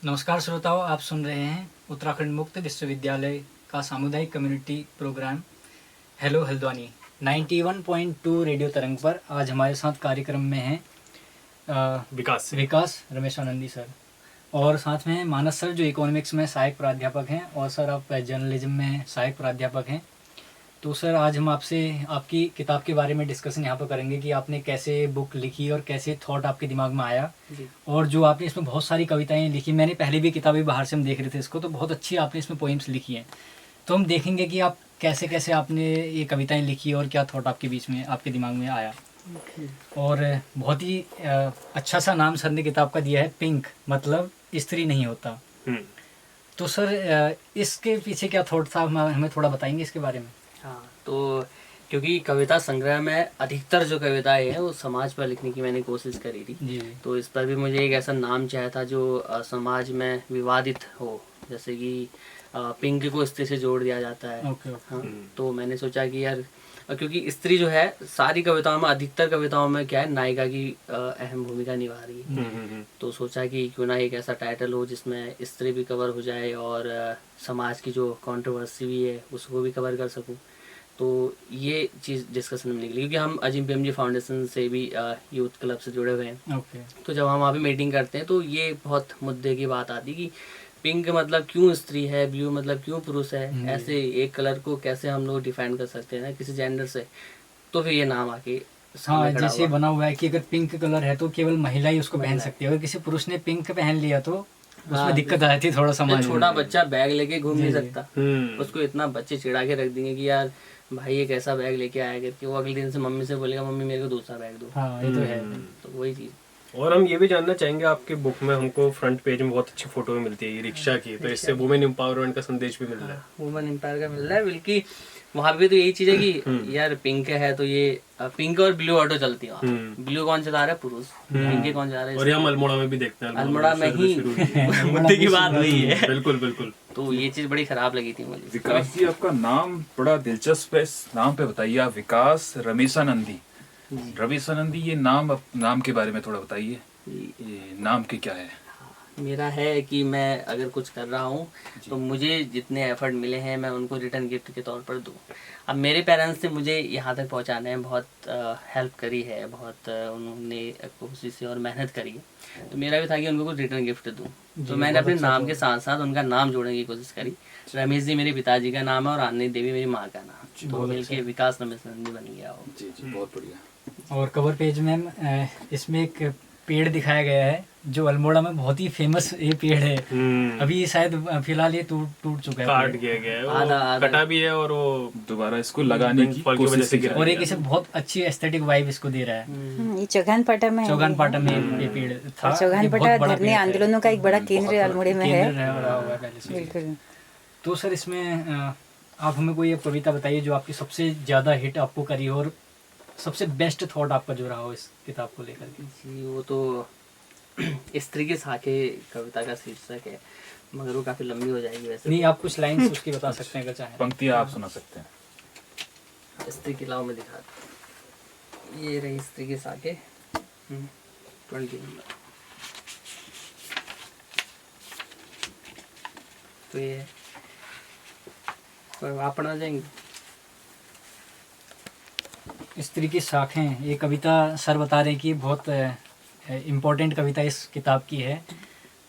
नमस्कार श्रोताओं, आप सुन रहे हैं उत्तराखंड मुक्त विश्वविद्यालय का सामुदायिक community programme hello Haldwani 91.2 radio Tarang पर। आज हमारे साथ कार्यक्रम में हैं विकास रमेशानंदी सर, और साथ में हैं मानस सर जो इकोनॉमिक्स में सहायक प्राध्यापक हैं, और सर आप जर्नलिज्म में सहायक प्राध्यापक हैं। तो सर आज हम आपसे आपकी किताब के बारे में डिस्कशन यहाँ पर करेंगे कि आपने कैसे बुक लिखी और कैसे थॉट आपके दिमाग में आया, और जो आपने इसमें बहुत सारी कविताएं लिखी। मैंने पहले भी किताबें बाहर से हम देख रहे थे इसको, तो बहुत अच्छी आपने इसमें पोइम्स लिखी हैं। तो हम देखेंगे कि आप कैसे कैसे आपने ये कविताएं लिखी और क्या थॉट आपके बीच में आपके दिमाग में आया। और बहुत ही अच्छा सा नाम सर ने किताब का दिया है, पिंक मतलब स्त्री नहीं होता। तो सर इसके पीछे क्या थॉट था, हमें थोड़ा बताएंगे इसके बारे में। हाँ, तो क्योंकि कविता संग्रह में अधिकतर जो कविताएं हैं वो समाज पर लिखने की मैंने कोशिश करी थी जी। तो इस पर भी मुझे एक ऐसा नाम चाहिए था जो समाज में विवादित हो, जैसे कि पिंक को स्त्री से जोड़ दिया जाता है। हाँ, तो मैंने सोचा कि यार क्योंकि स्त्री जो है सारी कविताओं में, अधिकतर कविताओं में क्या है, नायिका की अहम भूमिका निभा रही है। तो सोचा कि क्यों ना एक ऐसा टाइटल हो जिसमें स्त्री भी कवर हो जाए और समाज की जो कंट्रोवर्सी भी है उसको भी कवर कर सकूं। तो ये चीज़ डिस्कशन में निकली क्योंकि हम अजीम प्रेमजी फाउंडेशन से भी यूथ क्लब से जुड़े हुए हैं। तो जब हम वहाँ पे मीटिंग करते हैं तो ये बहुत मुद्दे की बात आती कि पिंक मतलब क्यों स्त्री है, ब्लू मतलब क्यों पुरुष है, ऐसे एक कलर को कैसे हम लोग डिफाइन कर सकते हैं ना किसी जेंडर से। तो फिर ये नाम आके हाँ, जैसे बना हुआ है कि अगर पिंक कलर है तो केवल महिला ही उसको पहन सकती है, अगर किसी पुरुष ने पिंक पहन लिया तो उसमें दिक्कत आ जाती है थोड़ा सा। छोटा बच्चा बैग लेके घूम नहीं सकता, उसको इतना बच्चे चिढ़ा के रख देंगे कि यार भाई एक ऐसा बैग लेके आया करके, वो अगले दिन से मम्मी से बोलेगा मम्मी मेरे को दूसरा बैग दो। हाँ, ये तो है। तो वही चीज। और हम ये भी जानना चाहेंगे, आपके बुक में हमको फ्रंट पेज में बहुत अच्छी फोटो मिलती है रिक्शा की, तो इससे वुमेन एम्पावरमेंट का संदेश भी मिल रहा है। वुमेन एम्पायर का मिल रहा है, बल्कि वहाँ पे तो यही चीज है कि यार पिंक है तो ये पिंक और ब्लू ऑटो चलती है। ब्लू कौन चला रहा है, पुरुष। पिंक कौन चला रहा है, और हम अल्मोड़ा में भी देखते हैं, अल्मोड़ा में ही मुद्दे की बात वही है। बिल्कुल बिल्कुल। तो ये चीज बड़ी खराब लगी थी मुझे। विकास जी, आपका नाम बड़ा दिलचस्प है, इस नाम पे बताइए आप। विकास रमेशानंदी, रमेशानंदी, ये नाम के बारे में थोड़ा बताइए, ये नाम के क्या है। मेरा है कि मैं अगर कुछ कर रहा हूँ तो मुझे जितने एफर्ट मिले हैं मैं उनको रिटर्न गिफ्ट के तौर पर दूँ। अब मेरे पेरेंट्स ने मुझे यहाँ तक पहुँचाने में बहुत हेल्प करी है, बहुत उन्होंने कोशिश और मेहनत करी है। तो मेरा भी था कि उनको कुछ रिटर्न गिफ्ट दूँ। तो मैंने अपने नाम के साथ साथ उनका नाम जोड़ने की कोशिश करी। रमेश जी मेरे पिताजी का नाम है और आनंदी देवी मेरी माँ का नाम, तो मिलकर विकास रमेशानंदी बन गया हो। जी जी, बहुत बढ़िया। और कवर पेज में इसमें एक पेड़ दिखाया गया है जो अल्मोड़ा में बहुत ही फेमस ये पेड़ है। अभी शायद फिलहाल ये टूट चुका है, काट दिया गया है, आधा कटा भी है, और वो दोबारा इसको लगाने की कोशिश की, और एक इसे बहुत अच्छी एस्थेटिक वाइब इसको दे रहा है। ये चौगानपाटा में ये पेड़ था। चौगानपाटा धरने आंदोलनों का एक बड़ा केंद्र अल्मोड़े में है। बिल्कुल। तो सर इसमें आप हमें कोई एक कविता बताइए जो आपकी सबसे ज्यादा हिट आपको करी हो और सबसे बेस्ट थॉट आपका जो रहा हो इस किताब को लेकर के। जी, वो तो स्त्री के साखे कविता का शीर्षक है, मगर वो काफी लंबी हो जाएगी वैसे। नहीं, आप कुछ लाइन्स उसकी बता सकते हैं अगर चाहें। पंक्तियां आप सुना सकते हैं। स्त्री के लाओ में दिखा, ये रही स्त्री के साखे 20 नंबर। तो ये आप पढ़ना चाहेंगे? स्त्री की शाखें, ये कविता सर बता रहे हैं कि बहुत इम्पोर्टेंट कविता इस किताब की है।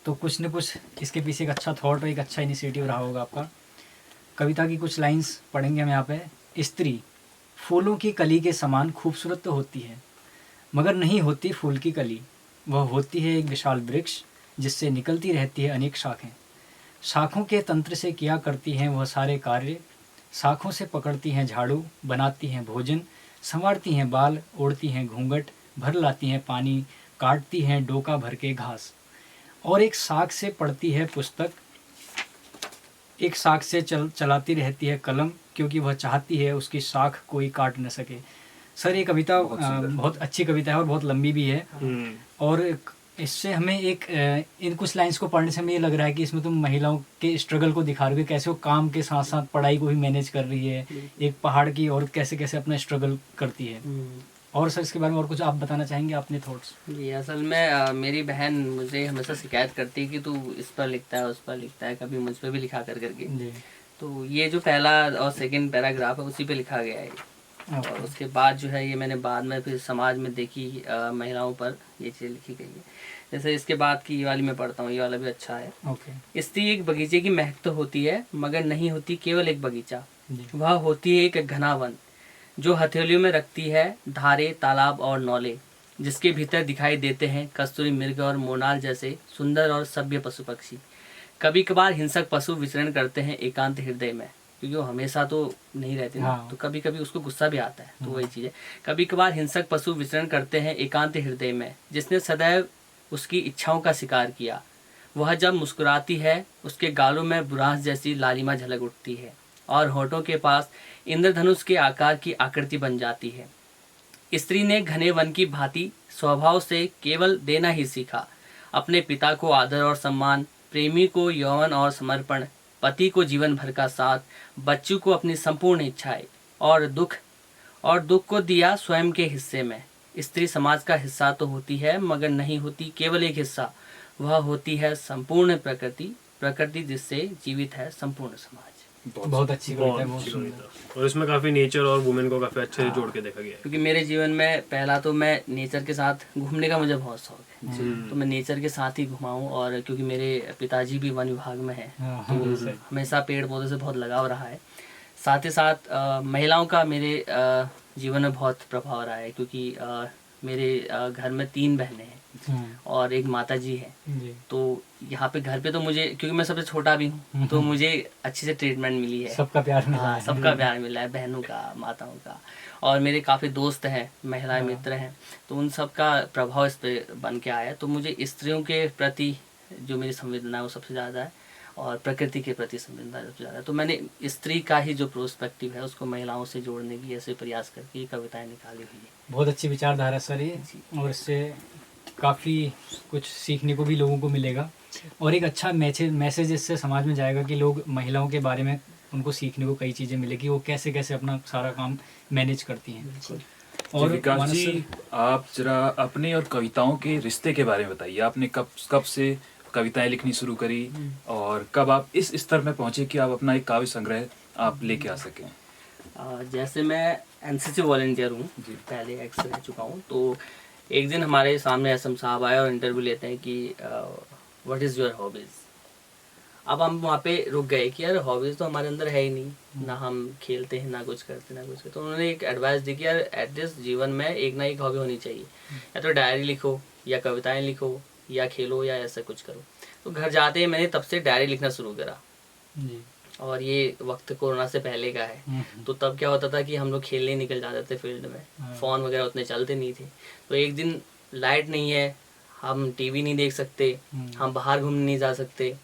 तो कुछ न कुछ इसके पीछे एक अच्छा थॉट और एक अच्छा इनिशिएटिव रहा होगा आपका। कविता की कुछ लाइंस पढ़ेंगे हम यहाँ पे। स्त्री फूलों की कली के समान खूबसूरत तो होती है, मगर नहीं होती फूल की कली। वह होती है एक विशाल वृक्ष जिससे निकलती रहती है अनेक शाखें। शाखों के तंत्र से किया करती हैं वह सारे कार्य। शाखों से पकड़ती हैं झाड़ू, बनाती हैं भोजन, संवारती हैं बाल, ओढ़ती हैं घूंघट, भर लाती हैं पानी, काटती हैं डोका भर के घास। और एक शाख से पढ़ती है पुस्तक, एक शाख से चलाती रहती है कलम, क्योंकि वह चाहती है उसकी शाख कोई काट न सके। सर ये कविता बहुत अच्छी कविता है और बहुत लंबी भी है। और इससे हमें एक इन कुछ लाइंस को पढ़ने से हमें ये लग रहा है कि इसमें तुम महिलाओं के स्ट्रगल को दिखा रहे हो, कैसे वो काम के साथ साथ पढ़ाई को भी मैनेज कर रही है, एक पहाड़ की औरत कैसे कैसे अपना स्ट्रगल करती है। और सर इसके बारे में और कुछ आप बताना चाहेंगे अपने थॉट्स? जी, असल में मेरी बहन मुझे हमेशा शिकायत करती है कि तू इस पर लिखता है, उस पर लिखता है, कभी मुझ पर भी लिखा करके। जी। तो ये जो पहला और सेकंड पैराग्राफ है उसी पे लिखा गया है। और उसके बाद जो है ये मैंने बाद में फिर समाज में देखी महिलाओं पर ये चीज़ लिखी गई है। जैसे इसके बाद की ये वाली मैं पढ़ता हूँ, ये वाला भी अच्छा है। ओके। स्त्री एक बगीचे की महक तो होती है, मगर नहीं होती केवल एक बगीचा। जी। वह होती है एक घना वन, जो हथेलियों में रखती है धारे, तालाब और नौले, जिसके भीतर दिखाई देते हैं कस्तूरी मृग और मोनाल जैसे सुंदर और सभ्य पशु पक्षी। कभी कभार हिंसक पशु विचरण करते हैं एकांत हृदय में, क्योंकि वो हमेशा तो नहीं रहते ना। हाँ। तो कभी कभी उसको गुस्सा भी आता है, तो वही चीज़ है। कभी कभार हिंसक पशु विचरण करते हैं एकांत हृदय में, जिसने सदैव उसकी इच्छाओं का शिकार किया। वह जब मुस्कुराती है, उसके गालों में बुरांस जैसी लालिमा झलक उठती है और होठों के पास इंद्रधनुष के आकार की आकृति बन जाती है। स्त्री ने घने वन की भांति स्वभाव से केवल देना ही सीखा। अपने पिता को आदर और सम्मान, प्रेमी को यौवन और समर्पण, पति को जीवन भर का साथ, बच्चों को अपनी संपूर्ण इच्छाएं और दुख को दिया स्वयं के हिस्से में। स्त्री समाज का हिस्सा तो होती है, मगर नहीं होती केवल एक हिस्सा। वह होती है संपूर्ण प्रकृति जिससे जीवित है संपूर्ण समाज। बहुत अच्छी कविता है, बहुत अच्छी सुंदर। कविता। और इसमें काफी नेचर और वुमेन को काफी अच्छे से जोड़ के देखा गया है। क्योंकि मेरे जीवन में पहला तो मैं नेचर के साथ घूमने का मुझे बहुत शौक है, तो मैं नेचर के साथ ही घुमाऊँ। और क्योंकि मेरे पिताजी भी वन विभाग में हैं, तो हमेशा पेड़ पौधे से बहुत लगाव रहा है। साथ ही साथ महिलाओं का मेरे जीवन में बहुत प्रभाव रहा है, क्योंकि मेरे घर में 3 बहनें हैं और एक माता जी है। तो यहाँ पे घर पे तो मुझे, क्योंकि मैं सबसे छोटा भी हूँ, तो मुझे अच्छे से ट्रीटमेंट मिली है। सबका प्यार मिला है। सबका प्यार मिला है, बहनों का, माताओं का। और मेरे काफ़ी दोस्त हैं, महिला मित्र हैं, तो उन सब का प्रभाव इस पे बन के आया। तो मुझे स्त्रियों के प्रति जो मेरी संवेदना है वो सबसे ज़्यादा है, और प्रकृति के प्रति संवेदना सबसे ज़्यादा है। तो मैंने स्त्री का ही जो प्रोस्पेक्टिव है उसको महिलाओं से जोड़ने की ऐसे प्रयास करके कविताएं निकाली हुई है। बहुत अच्छी विचारधारा सर ये, और इससे काफ़ी कुछ सीखने को भी लोगों को मिलेगा, और एक अच्छा मैसेज इससे समाज में जाएगा कि लोग महिलाओं के बारे में उनको सीखने को कई चीज़ें मिलेगी, वो कैसे कैसे अपना सारा काम मैनेज करती हैं। और विकास जी, आप जरा अपने और कविताओं के रिश्ते के बारे में बताइए। आपने कब से कविताएं लिखनी शुरू करी, और कब आप इस स्तर में पहुंचे कि आप अपना एक काव्य संग्रह आप लेके आ सकें? जैसे मैं एनसीसी वॉलंटियर हूँ, पहले एक्स रह चुका हूँ। तो एक दिन हमारे सामने एसएम साहब आए और इंटरव्यू लेते हैं कि व्हाट इज़ योर हॉबीज़। अब हम वहाँ पे रुक गए कि यार हॉबीज़ तो हमारे अंदर है ही नहीं, ना हम खेलते हैं, ना कुछ करते। तो उन्होंने एक एडवाइस दी कि यार एटलीस्ट जीवन में एक ना एक हॉबी होनी चाहिए, या तो डायरी लिखो, या कविताएं लिखो, या खेलो, या ऐसा कुछ करो। तो घर जाते ही मैंने तब से डायरी लिखना शुरू करा। और ये वक्त कोरोना से पहले का है, तो तब क्या होता था कि हम लोग खेलने निकल जाते थे फील्ड में, फ़ोन वगैरह उतने चलते नहीं थे। तो एक दिन लाइट नहीं है, हम टीवी नहीं देख सकते, हम बाहर घूमने नहीं जा सकते।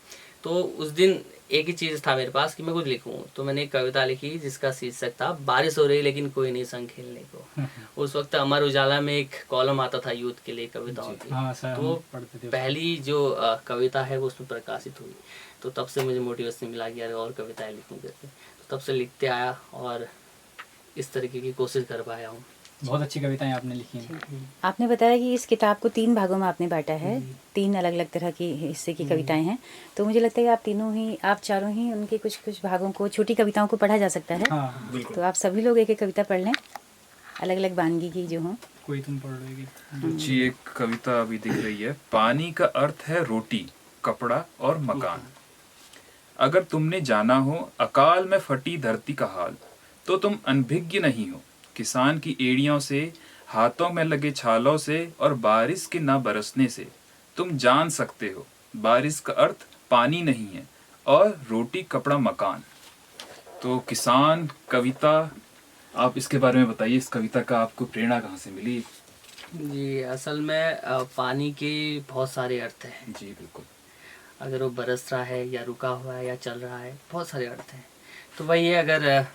तो उस दिन एक ही चीज़ था मेरे पास कि मैं कुछ लिखूं। तो मैंने एक कविता लिखी जिसका शीर्षक था बारिश हो रही लेकिन कोई नहीं संग खेलने को। उस वक्त अमर उजाला में एक कॉलम आता था यूथ के लिए कविताओं की, तो पहली जो कविता है वो उसमें प्रकाशित हुई। तो तब से मुझे मोटिवेशन मिला कि यार और कविताएं लिखूं करके। तो तब से लिखते आया और इस तरीके की कोशिश कर पाया हूँ। बहुत अच्छी कविताएं आपने लिखी हैं। आपने बताया कि इस किताब को 3 भागों में आपने बांटा है, 3 अलग अलग तरह की हिस्से की कविताएं हैं। तो मुझे लगता है कि आप चारों ही उनके कुछ भागों को, छोटी कविताओं को पढ़ा जा सकता है। तो आप सभी लोग एक एक कविता पढ़ लें, अलग अलग वानगी की जो हो। कोई तुम पढ़ लोगी जी? एक कविता अभी दिख रही है। पानी का अर्थ है रोटी, कपड़ा और मकान। अगर तुमने जाना हो अकाल में फटी धरती का हाल, तो तुम अनभिज्ञ नहीं हो किसान की एड़ियों से, हाथों में लगे छालों से और बारिश के ना बरसने से। तुम जान सकते हो बारिश का अर्थ पानी नहीं है, और रोटी, कपड़ा, मकान। तो किसान कविता, आप इसके बारे में बताइए। इस कविता का आपको प्रेरणा कहाँ से मिली? जी, असल में पानी के बहुत सारे अर्थ हैं। जी बिल्कुल। अगर वो बरस रहा है, या रुका हुआ है, या चल रहा है, बहुत सारे अर्थ हैं। तो वही है, अगर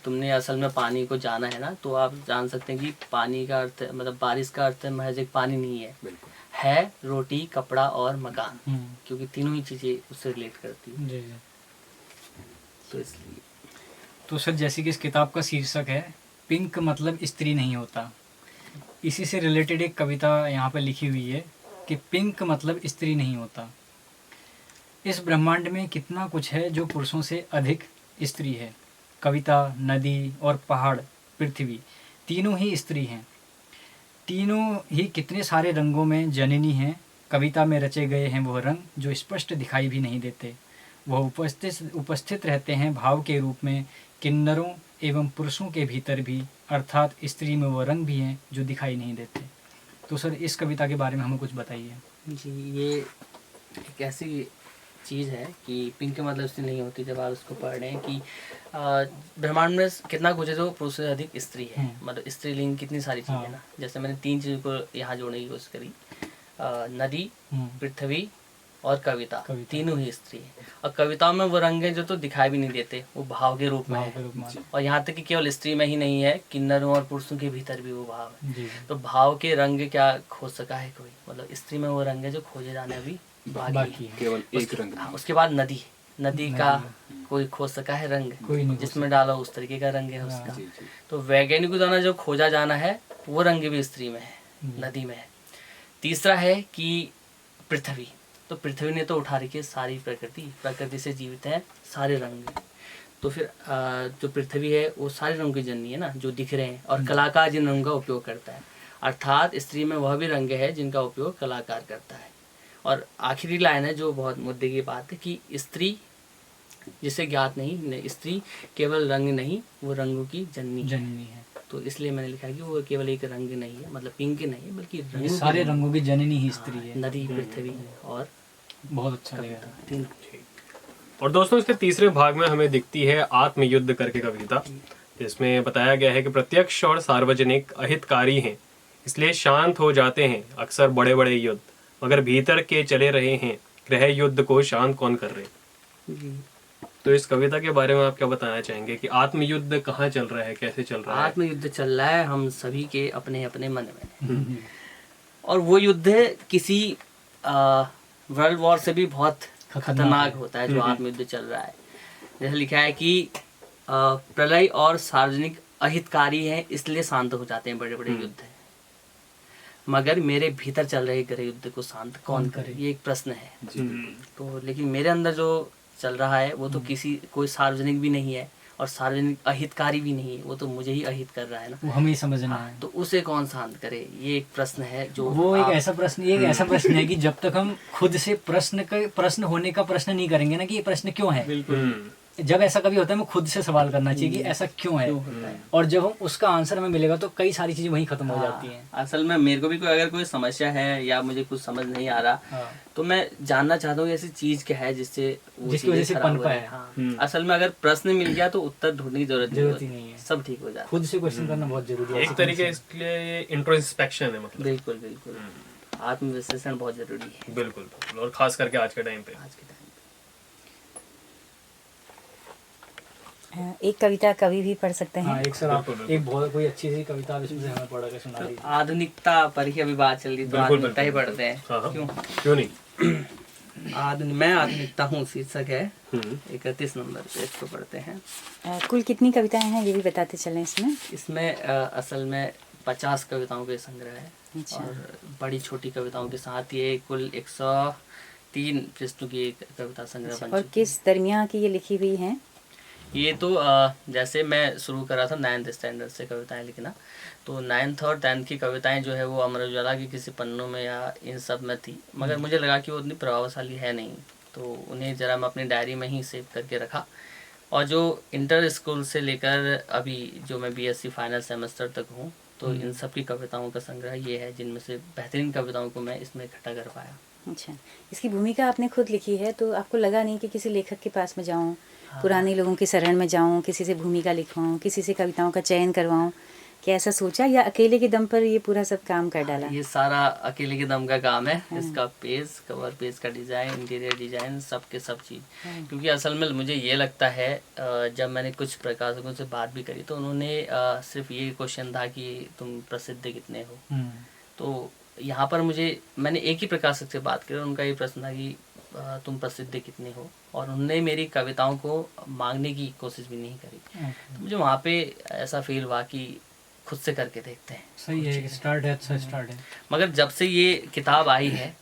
तुमने असल में पानी को जाना है ना, तो आप जान सकते हैं कि पानी का अर्थ, मतलब बारिश का अर्थ महज एक पानी नहीं है, है रोटी, कपड़ा और मकान, क्योंकि तीनों ही चीज़ें उससे रिलेट करती हैं। तो इसलिए तो सर, जैसे कि इस किताब का शीर्षक है पिंक मतलब स्त्री नहीं होता, इसी से रिलेटेड एक कविता यहाँ पर लिखी हुई है कि पिंक मतलब स्त्री नहीं होता। इस ब्रह्मांड में कितना कुछ है जो पुरुषों से अधिक स्त्री है। कविता, नदी और पहाड़, पृथ्वी तीनों ही स्त्री हैं। तीनों ही कितने सारे रंगों में जननी हैं। कविता में रचे गए हैं वह रंग जो स्पष्ट दिखाई भी नहीं देते। वह उपस्थित रहते हैं भाव के रूप में किन्नरों एवं पुरुषों के भीतर भी, अर्थात स्त्री में वो रंग भी हैं जो दिखाई नहीं देते। तो सर इस कविता के बारे में हमें कुछ बताइए। जी, ये एक ऐसी चीज़ है कि पिंक के मतलब स्त्री नहीं होती। जब आप उसको पढ़ रहे हैं कि ब्रह्मांड में कितना कुछ है जो पुरुष से अधिक स्त्री है, मतलब स्त्रीलिंग कितनी सारी चीज़ें है ना। जैसे मैंने 3 चीज़ों को यहाँ जोड़ने की कोशिश करी, नदी, पृथ्वी और कविता, तीनों ही स्त्री है। और कविताओं में वो रंग है जो तो दिखाई भी नहीं देते, वो भाव के रूप में है। और यहाँ तक कि केवल स्त्री में ही नहीं है, किन्नरों और पुरुषों के भीतर भी वो भाव है। तो भाव के रंग क्या खोज सका है कोई, मतलब स्त्री में वो रंग है जो खोजे जाने अभी बाकी है। केवल एक रंग। उसके बाद नदी का कोई खोज सका है रंग, जिसमें डालो उस तरीके का रंग है उसका। तो वैज्ञानिकों द्वारा जो खोजा जाना है वो रंग भी स्त्री में है, नदी में है। तीसरा है कि पृथ्वी, तो पृथ्वी ने तो उठा रखी है सारी प्रकृति से जीवित है सारे रंग। तो फिर जो पृथ्वी है वो सारे रंग की जननी है ना, जो दिख रहे हैं। और कलाकार जिन रंगों का उपयोग करता है, अर्थात स्त्री में वह भी रंग है जिनका उपयोग कलाकार करता है। और आखिरी लाइन है जो बहुत मुद्दे की बात है कि स्त्री जिसे ज्ञात नहीं, स्त्री केवल रंग नहीं, वो रंगों की जननी है। तो इसलिए मैंने लिखा है कि वो केवल एक रंग नहीं है, मतलब पिंक नहीं है, बल्कि सारे रंगों की जननी ही स्त्री है। नदी, पृथ्वी और बहुत अच्छा लगा। तीन। और दोस्तों इसके तीसरे भाग में हमें दिखती है आत्मयुद्ध करके कविता, जिसमें बताया गया है कि प्रत्यक्ष और सार्वजनिक अहितकारी हैं, इसलिए शांत हो जाते हैं अक्सर बड़े बड़े युद्ध, मगर भीतर के चले रहे हैं गृह युद्ध को शांत कौन कर रहे। तो इस कविता के बारे में आप क्या बताना चाहेंगे कि आत्मयुद्ध कहाँ चल रहा है, कैसे चल रहा है? आत्मयुद्ध चल रहा है हम सभी के अपने अपने मन में। और वो युद्ध किसी वर्ल्ड वॉर से भी बहुत खतरनाक होता है जो आत्मयुद्ध चल रहा है। जैसे लिखा है कि प्रलय और सार्वजनिक अहितकारी हैं, इसलिए शांत हो जाते हैं बड़े बड़े युद्ध है, मगर मेरे भीतर चल रहे गृह युद्ध को शांत कौन करे, ये एक प्रश्न है। तो लेकिन मेरे अंदर जो चल रहा है वो तो कोई सार्वजनिक भी नहीं है और सार्वजनिक अहितकारी भी नहीं है, वो तो मुझे ही अहित कर रहा है ना, वो हमें ही समझना है। तो उसे कौन शांत करे, ये एक प्रश्न है जो वो एक ऐसा प्रश्न है कि जब तक हम खुद से प्रश्न होने का प्रश्न नहीं करेंगे ना कि ये प्रश्न क्यों है, जब ऐसा कभी होता है हमें खुद से सवाल करना चाहिए कि ऐसा क्यों है, और जब हम उसका आंसर हमें मिलेगा तो कई सारी चीजें वहीं खत्म हो जाती हैं। असल में मेरे को भी अगर कोई समस्या है या मुझे कुछ समझ नहीं आ रहा तो मैं जानना चाहता हूँ ऐसी चीज क्या है जिसकी वजह से पनपा है। असल में अगर प्रश्न मिल गया तो उत्तर ढूंढने की जरूरत नहीं है, सब ठीक हो जाता है। खुद से क्वेश्चन करना बहुत जरूरी है, एक तरीके इसलिए इंट्रोस्पेक्शन है, मतलब बिल्कुल आत्मविश्लेषण बहुत जरूरी है। बिल्कुल, और खास करके आज के टाइम पे। एक कविता कभी भी पढ़ सकते हैं। एक सर आप एक बहुत कोई अच्छी सी कविता इसमें से हमें पढ़ के सुना दीजिए। आधुनिकता पर ही अभी बात चल रही तो आधुनिकता ही पढ़ते हैं। क्यों नहीं। मैं आधुनिकता हूँ शीर्षक है, 31 नंबर पे इसको पढ़ते हैं। कुल कितनी कविताएं हैं ये भी बताते चलें इसमें असल में 50 कविताओं के संग्रह है। अच्छा। और बड़ी छोटी कविताओं के साथ ये कुल 103 पृष्ठों की एक कविता संग्रह बन चुकी है। और किस दरमियान की ये लिखी हुई है? ये तो जैसे मैं शुरू करा था 9th स्टैंडर्ड से कविताएं लिखना, तो 9th और 10th की कविताएं जो है वो अमर उजाला की किसी पन्नों में या इन सब में थी, मगर मुझे लगा कि वो उतनी प्रभावशाली है नहीं, तो उन्हें ज़रा मैं अपनी डायरी में ही सेव करके रखा। और जो इंटर स्कूल से लेकर अभी जो मैं BSc फाइनल सेमेस्टर तक हूँ, तो इन सब की कविताओं का संग्रह ये है, जिनमें से बेहतरीन कविताओं को मैं इसमें इकट्ठा कर पाया। अच्छा, इसकी भूमिका आपने खुद लिखी है, तो आपको लगा नहीं कि किसी लेखक के पास में जाऊँ, पुराने लोगों के शरण में जाऊँ, किसी से भूमिका लिखवाऊँ, किसी से कविताओं का चयन करवाऊँ? क्या ऐसा सोचा या अकेले के दम पर ये पूरा सब काम कर डाला? ये सारा अकेले के दम का काम है। इसका पेज, कवर पेज का डिज़ाइन, इंटीरियर डिज़ाइन, सब के सब चीज़। क्योंकि असल में मुझे ये लगता है, जब मैंने कुछ प्रकाशकों से बात भी करी तो उन्होंने सिर्फ ये क्वेश्चन था कि तुम प्रसिद्ध कितने हो। तो यहाँ पर मैंने एक ही प्रकाशक से बात करी, उनका ये प्रश्न था कि तुम प्रसिद्ध कितने हो, और उन्होंने मेरी कविताओं को मांगने की कोशिश भी नहीं करी। तो मुझे वहाँ पे ऐसा फील हुआ कि खुद से करके देखते हैं। सही है, स्टार्ट है, अच्छा स्टार्ट है। मगर जब से ये किताब आई है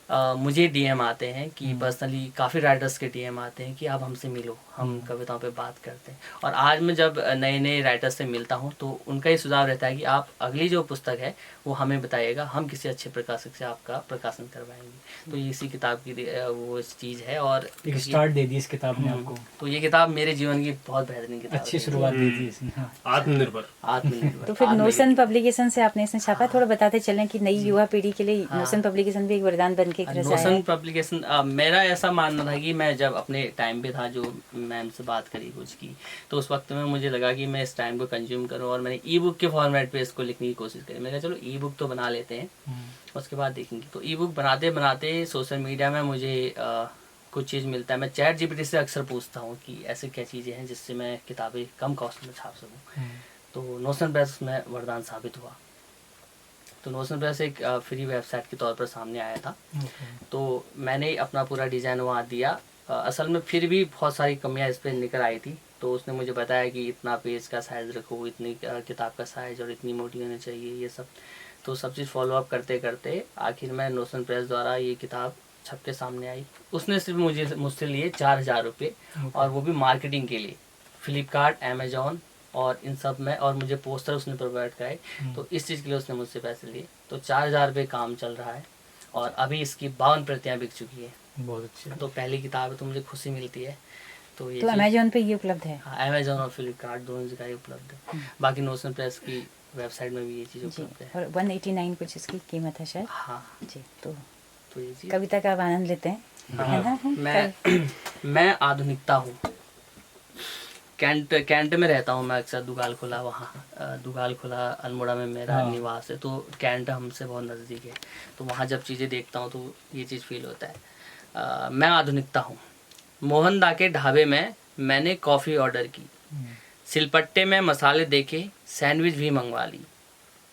मुझे डीएम आते हैं कि पर्सनली काफ़ी राइटर्स के डीएम आते हैं कि आप हमसे मिलो, हम कविताओं पे बात करते हैं। और आज मैं जब नए नए राइटर्स से मिलता हूँ तो उनका ये सुझाव रहता है कि आप अगली जो पुस्तक है वो हमें बताइएगा, हम किसी अच्छे प्रकाशक से आपका प्रकाशन करवाएंगे। तो ये इसी किताब की वो चीज़ है और एक स्टार्ट दे दी इस किताब ने आपको। तो ये किताब मेरे जीवन की बहुत बेहतरीन किताब, अच्छी शुरुआत दी थी इसने। हाँ। आत्मनिर्भर। तो फिर नोशन पब्लिकेशन से आपने इसमें छापा, थोड़ा बताते चलें कि नई युवा पीढ़ी के लिए नोशन पब्लिकेशन भी एक वरदान बन के नोशन पब्लिकेशन मेरा ऐसा मानना था कि मैं जब अपने टाइम पे था, जो मैम से बात करी कुछ की, तो उस वक्त में मुझे लगा कि मैं इस टाइम को कंज्यूम करूं और मैंने ई बुक के फॉर्मेट पे इसको लिखने की कोशिश करी। मैंने कहा चलो ई बुक तो बना लेते हैं, उसके बाद देखेंगे। तो ई बुक बनाते बनाते सोशल मीडिया में मुझे कुछ चीज़ मिलता है। मैं चैट जीपीटी से अक्सर पूछता हूँ कि ऐसे क्या चीज़ें हैं जिससे मैं किताबें कम कॉस्ट में छाप सकूँ। तो नोशन प्रेस में वरदान साबित हुआ। तो नोशन प्रेस एक फ्री वेबसाइट के तौर पर सामने आया था। तो मैंने अपना पूरा डिज़ाइन वहाँ दिया। असल में फिर भी बहुत सारी कमियाँ इस पर निकल आई थी। तो उसने मुझे बताया कि इतना पेज का साइज़ रखो, इतनी किताब का साइज़ और इतनी मोटी होनी चाहिए, ये सब। तो सब चीज़ फॉलो अप करते करते आखिर में नोशन प्रेस द्वारा ये किताब छप के सामने आई। उसने सिर्फ मुझसे लिए 4,000 रुपये, और वो भी मार्केटिंग के लिए। फ्लिपकार्ट, अमेजोन और इन सब में, और मुझे पोस्टर उसने प्रोवाइड कराए। तो इस चीज़ के लिए उसने मुझसे पैसे लिए। तो 4,000 रुपये काम चल रहा है और अभी इसकी 52 प्रतियाँ बिक चुकी है। बहुत अच्छी। तो पहली किताब है तो मुझे खुशी मिलती है। तो ये अमेजोन पे ये उपलब्ध है? हाँ, अमेजोन और फ्लिपकार्ट दोनों जगह ही उपलब्ध है। बाकी नोशन प्रेस की वेबसाइट में भी ये चीज़ उपलब्ध है। और 189 कुछ इसकी कीमत है शायद। हाँ जी। तो ये चीज़ कविता का आनंद लेते हैं। हाँ, मैं आधुनिकता हूँ। कैंट में रहता हूँ मैं अक्सर, दुगाल खुला, वहाँ दुगाल खुला अल्मोड़ा में मेरा निवास है। तो कैंट हमसे बहुत नज़दीक है। तो वहाँ जब चीज़ें देखता हूँ तो ये चीज़ फील होता है। मैं आधुनिकता हूँ। मोहनदा के ढाबे में मैंने कॉफ़ी ऑर्डर की, सिलपट्टे में मसाले देखे, सैंडविच भी मंगवा ली।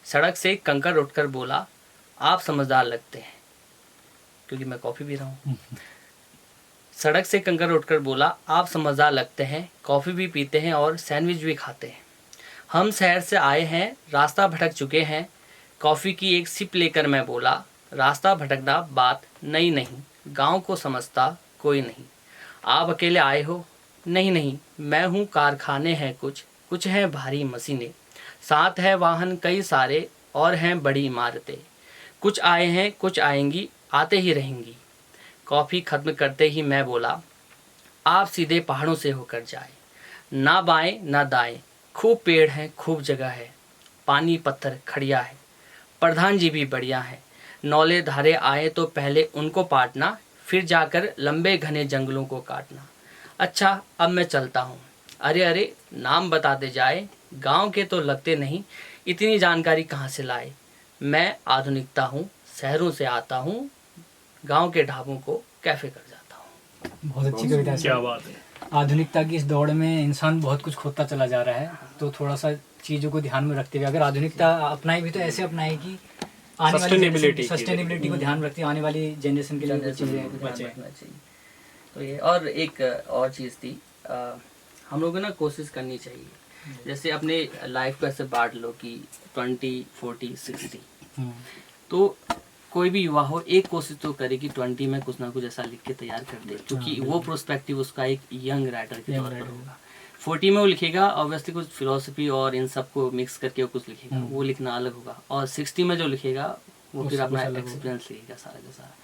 सड़क से कंकड़ उठकर बोला, आप समझदार लगते हैं, क्योंकि मैं कॉफ़ी पी रहा हूँ। सड़क से कंकड़ उठकर बोला, आप समझदार लगते हैं, कॉफ़ी भी पीते हैं और सैंडविच भी खाते हैं। हम शहर से आए हैं, रास्ता भटक चुके हैं। कॉफ़ी की एक सिप लेकर मैं बोला, रास्ता भटकना बात नई नहीं, गांव को समझता कोई नहीं। आप अकेले आए हो? नहीं नहीं, मैं हूँ, कारखाने हैं कुछ हैं भारी मशीनें, साथ है वाहन कई सारे और हैं बड़ी इमारतें। कुछ आए हैं, कुछ आएंगी, आते ही रहेंगी। कॉफ़ी ख़त्म करते ही मैं बोला, आप सीधे पहाड़ों से होकर जाए, ना बाएं ना दाएं, खूब पेड़ हैं, खूब जगह है, पानी पत्थर खड़िया है, प्रधान जी भी बढ़िया है। नौले धारे आए तो पहले उनको पाटना, फिर जाकर लंबे घने जंगलों को काटना। अच्छा अब मैं चलता हूँ। अरे अरे नाम बताते जाए, गांव के तो लगते नहीं, इतनी जानकारी कहाँ से लाए। मैं आधुनिकता हूँ, शहरों से आता हूँ, गांव के ढाबों को कैफे कर जाता हूँ। बहुत अच्छी कविता है। क्या बात है। आधुनिकता की इस दौड़ में इंसान बहुत कुछ खोता चला जा रहा है, तो थोड़ा सा चीज़ों को ध्यान में रखते हुए अगर आधुनिकता अपनाई भी तो ऐसे अपनाए कि आने वाली सस्टेनेबिलिटी को ध्यान रखते आने वाली जनरेशन के लिए कुछ चीज़ें बचे। तो ये और एक और चीज़ थी, हम लोगों को ना कोशिश करनी चाहिए, जैसे अपने लाइफ को ऐसे बांट लो कि 20, 40, 60। तो कोई भी युवा हो, एक कोशिश तो करे कि 20 में कुछ ना कुछ ऐसा लिख के तैयार कर दे, क्योंकि वो प्रोस्पेक्टिव उसका एक यंग राइटर के तौर पर होगा। 40 में वो लिखेगा ऑब्वियसली कुछ फिलोसफी और इन सब को मिक्स करके वो कुछ लिखेगा, वो लिखना अलग होगा। और 60 में जो लिखेगा वो फिर अपना एक्सपीरियंस लिखेगा सारा का सारा।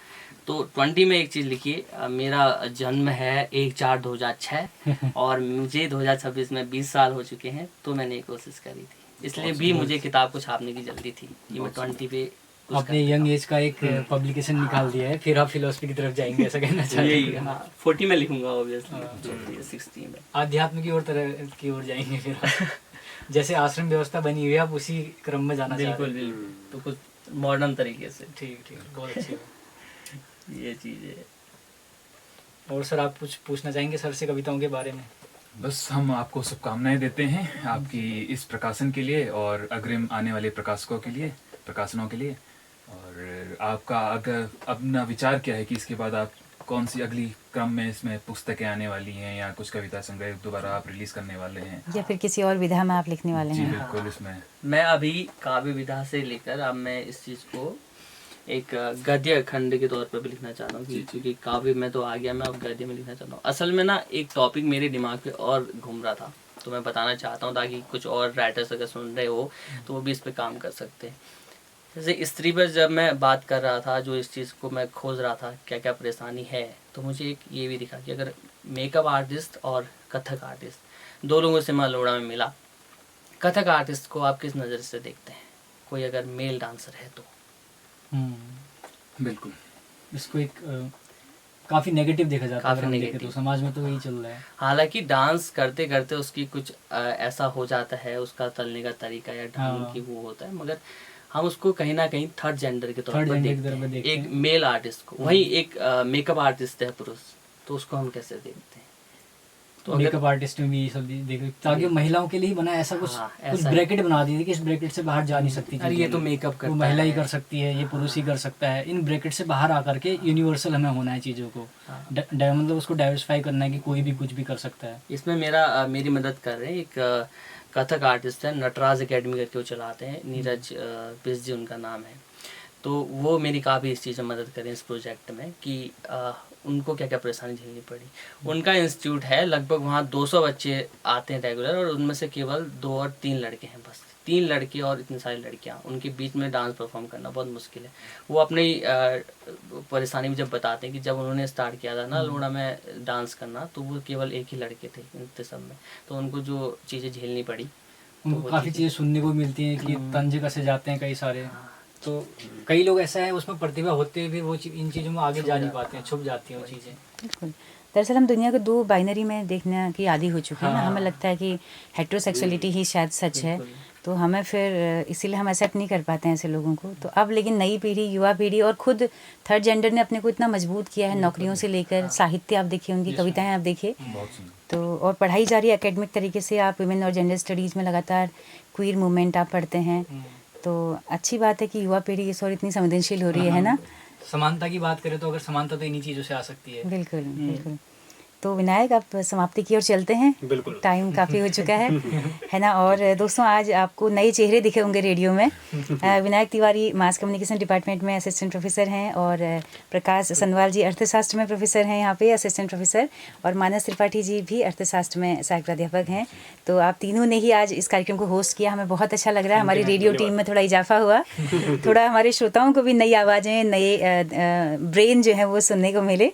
तो 20 में एक चीज़ लिखिए, मेरा जन्म है 1/4/2006 और मुझे 2026 में 20 साल हो चुके हैं। तो मैंने एक कोशिश करी थी, इसलिए भी मुझे किताब को छापने की जल्दी थी कि मैं 20 पे अपने यंग एज का एक पब्लिकेशन निकाल दिया है, फिर आप फिलोसफी की तरफ जाएंगे, ऐसा कहना चाहिए। 40 में लिखूंगा ऑब्वियसली, 60 में आध्यात्म की ओर तरह की ओर जाएंगे फिर। जैसे आश्रम व्यवस्था बनी हुई है, आप उसी क्रम में जाना चाहते हैं। बिल्कुल। तो कुछ मॉडर्न तरीके से। ठीक, बहुत अच्छी ये चीज़ है। और सर आप कुछ पूछना चाहेंगे सर से कविताओं के बारे में? बस हम आपको शुभकामनाएं देते हैं आपकी इस प्रकाशन के लिए और अग्रिम आने वाले प्रकाशकों के लिए, प्रकाशनों के लिए। और आपका अगर अपना विचार क्या है कि इसके बाद आप कौन सी अगली क्रम में इसमें पुस्तकें आने वाली हैं या कुछ कविता संग्रह दोबारा आप रिलीज करने वाले हैं या फिर किसी और विधा में आप लिखने वाले जी हैं? बिल्कुल। इसमें मैं अभी काव्य विधा से लेकर अब मैं इस चीज़ को एक गद्य खंड के तौर पर भी लिखना चाहता हूँ, क्योंकि काव्य में तो आ गया, मैं अब गद्य में लिखना चाहता हूँ। असल में ना एक टॉपिक मेरे दिमाग पे और घूम रहा था, तो मैं बताना चाहता हूँ ताकि कुछ और राइटर्स अगर सुन रहे हो तो वो भी इस पे काम कर सकते हैं। जैसे स्त्री पर जब मैं बात कर रहा था, जो इस चीज़ को मैं खोज रहा था क्या क्या परेशानी है, तो मुझे एक ये भी दिखा कि अगर मेकअप आर्टिस्ट और कथक आर्टिस्ट दो लोगों से मैं अलोड़ा में मिला, कथक आर्टिस्ट को आप किस नज़र से देखते हैं, कोई अगर मेल डांसर है तो? बिल्कुल इसको एक काफ़ी नेगेटिव देखा जाता है, काफी नेगेटिव तो समाज में तो यही चल रहा है। हालांकि डांस करते करते उसकी कुछ ऐसा हो जाता है, उसका चलने का तरीका या ढंग की वो होता है, मगर हम उसको कहीं ना कहीं थर्ड जेंडर के तौर पर देखते हैं। एक मेल आर्टिस्ट को, वही एक मेकअप आर्टिस्ट है पुरुष, तो उसको हम कैसे देखते हैं? तो मेकअप आर्टिस्ट में भी ये सब देखो, ताकि महिलाओं के लिए ही बना ऐसा कुछ कुछ ब्रैकेट बना दी थी कि इस ब्रैकेट से बाहर जा नहीं सकती। अरे ये तो मेकअप करता है, वो महिला ही कर सकती है, ये पुरुष ही कर सकता है। इन ब्रैकेट से बाहर आकर के यूनिवर्सल हमें होना है चीज़ों को, मतलब उसको डाइवर्सिफाई करना है कि कोई भी कुछ भी कर सकता है। इसमें मेरी मदद कर रहे हैं एक कथक आर्टिस्ट है, नटराज एकेडमी करके वो चलाते हैं, नीरज बिस जी उनका नाम है। तो वो मेरी काफ़ी इस चीज़ में मदद करें इस प्रोजेक्ट में कि उनको क्या क्या परेशानी झेलनी पड़ी। उनका इंस्टीट्यूट है, लगभग वहाँ 200 बच्चे आते हैं रेगुलर, और उनमें से केवल 2 और 3 लड़के हैं, बस 3 लड़के और इतनी सारी लड़कियाँ, उनके बीच में डांस परफॉर्म करना बहुत मुश्किल है। वो अपनी परेशानी भी जब बताते हैं कि जब उन्होंने स्टार्ट किया था ना लोड़ा में डांस करना, तो वो केवल एक ही लड़के थे इतने सब में, तो उनको जो चीज़ें झेलनी पड़ी, उनको काफ़ी चीज़ें सुनने को मिलती हैं कि तंज कसे जाते हैं कई सारे। तो कई लोग ऐसा है उसमें प्रतिभा होते हुए वो इन चीज़ों में आगे जा नहीं पाते हैं, छुप जाती हैं वो चीज़ें। बिल्कुल। दरअसल हम दुनिया को 2 बाइनरी में देखने की आदी हो चुके हैं ना, हमें लगता है कि हेट्रोसेक्सुअलिटी ही शायद सच है, तो हमें फिर इसीलिए हम एक्सेप्ट नहीं कर पाते हैं ऐसे लोगों को। तो अब लेकिन नई पीढ़ी, युवा पीढ़ी और खुद थर्ड जेंडर ने अपने को इतना मजबूत किया है, नौकरियों से लेकर साहित्य आप देखिए, उनकी कविताएं आप देखिए, तो और पढ़ाई जा रही है एकेडमिक तरीके से। आप वुमेन और जेंडर स्टडीज़ में लगातार क्वीर मूवमेंट आप पढ़ते हैं, तो अच्छी बात है कि युवा पीढ़ी इस और इतनी संवेदनशील हो रही है ना। समानता की बात करें तो अगर समानता तो इन्हीं चीज़ों से आ सकती है। बिल्कुल बिल्कुल। तो विनायक आप समाप्ति की ओर चलते हैं, बिल्कुल टाइम काफ़ी हो चुका है ना। और दोस्तों आज आपको नए चेहरे दिखे होंगे रेडियो में। Vinayak Tiwari mass communication department में असिस्टेंट प्रोफेसर हैं, और प्रकाश सनवाल जी अर्थशास्त्र में प्रोफेसर हैं यहाँ पे असिस्टेंट प्रोफेसर, और मानस त्रिपाठी जी भी अर्थशास्त्र में सहायक प्राध्यापक हैं। तो आप तीनों ने ही आज इस कार्यक्रम को होस्ट किया, हमें बहुत अच्छा लग रहा है। हमारी रेडियो टीम में थोड़ा इजाफा हुआ, थोड़ा हमारे श्रोताओं को भी नई आवाज़ें, नए ब्रेन जो है वो सुनने को मिले।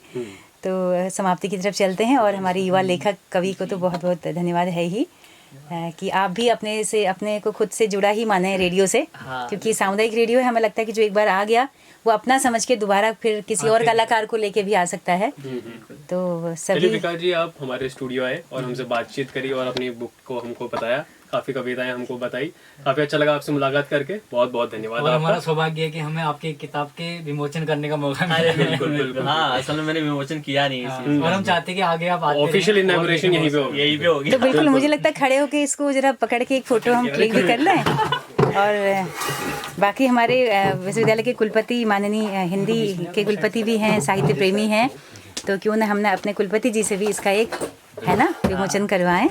तो समाप्ति की तरफ चलते हैं, और हमारे युवा लेखक कवि को तो बहुत बहुत धन्यवाद है ही कि आप भी अपने को खुद से जुड़ा ही माने रेडियो से, क्योंकि सामुदायिक रेडियो है। हमें लगता है कि जो एक बार आ गया वो अपना समझ के दोबारा फिर किसी और कलाकार को लेके भी आ सकता है। तो सभी विकास जी आप हमारे स्टूडियो आए और हमसे बातचीत करी और अपनी बुक को हमको बताया, काफी कविताएं हमको बताई, काफी अच्छा लगा आपसे मुलाकात करके। बहुत बहुत धन्यवाद। और हमारा सौभाग्य है कि हमें आपके किताब के विमोचन करने का मौका मिला। बिल्कुल बिल्कुल। हाँ, असल में मैंने विमोचन किया नहीं इसी, और हम चाहते हैं कि आगे आप ऑफिशियल इनॉग्रेशन यहीं पे होगी। तो बिल्कुल मुझे लगता है खड़े होके इसको जरा पकड़ के एक फोटो हम क्लिक भी कर लें। और बाकी हमारे विश्वविद्यालय के कुलपति, माननीय हिंदी के कुलपति भी हैं, साहित्य प्रेमी हैं, तो क्यों ना हमने अपने कुलपति जी से भी इसका एक है ना विमोचन करवाएं।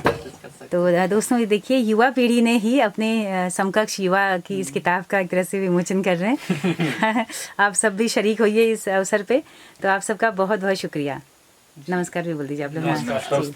तो दोस्तों ये देखिए, युवा पीढ़ी ने ही अपने समकक्ष युवा की इस किताब का एक तरह से विमोचन कर रहे हैं। आप सब भी शरीक होइए इस अवसर पे। तो आप सबका बहुत बहुत शुक्रिया। नमस्कार भी बोल दीजिए आप लोग।